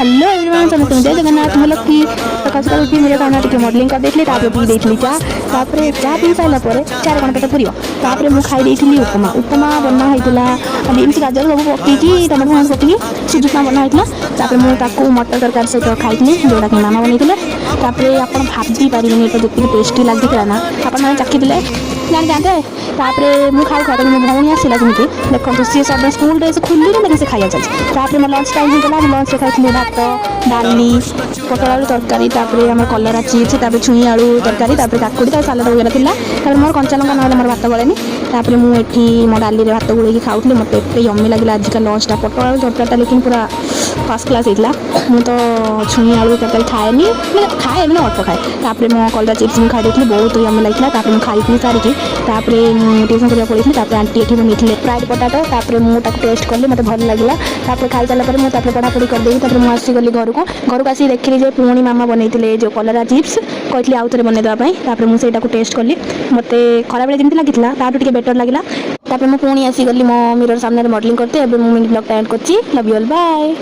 Hello everyone समस्त जय जगन्नाथ मतलब कि सकाल सकाल उठी मेरे खाना टिके मॉडलिंग कर देथली पी देथली चा पी सारा पर चार घंटा पेट पूरी तापर मु खाई देथली उपमा उपमा बना होइतला बीन्स गाजर सब पक्की टमाटो फमाटो पक्की सुजुपमा बना होइतला तापर मु ताकू मटर तरकारी सहित खाइथली जोड़ा कि मामा बनैथिले तापर आपण भाबी पारिबेनी एटा जति टेस्टी लागितला ना आपण माने चाखी दिले जान जानते तापर मु खाऊ खाऊ मो भौणी आसला जमी देखो सी सब स्कूल ड्रेस खुली ना से खाया चलती तापर मो लंच टाइम होगा लंच खाई भात डाली पटल आलू तरकारी तापर आम कलरा चिप्स तापर छुई आलू तरकारी तापर काकुड़ी तापर सालाड वगैरह था तापर मोर कंचा लंका ना मोर भात गलेनी तापर मुझे मो डाली भात गोल खाऊली मत एत यम्मी लगे आज का लंचटा पटल आलू तरकारी लेकिन पूरा फर्स्ट क्लास होता मुझे तो छुई आलू तरकारी खाएनी खाए मैंने अल्प खाए तापर मो कलरा चिप्स मुझे खाई देती बहुत यम्मी लगे तापर मुझे खाई पी सारिकी तापर ट्यूशन करने पड़ी तापर आंटी ये बनी फ्राइड पोटाटो तापर मुझे टेस्ट कली मत भल लगे तापर खाई सारापर मुझे पढ़ापढ़ी करदे तापर मुझे आसीगली घर को आसी देखी जे पुणी मामा बनई जो कलरा चिप्स कहती आउ थे बनईदेवाई तापर मुझे टेस्ट कली मत खरा बेले जमी लगी टे बेटर लगे तापर मुझे पुणी आसीगली मो मिरर सामने मॉडलिंग करते मुझे ब्लॉग एंड कर लव यू ऑल बाय।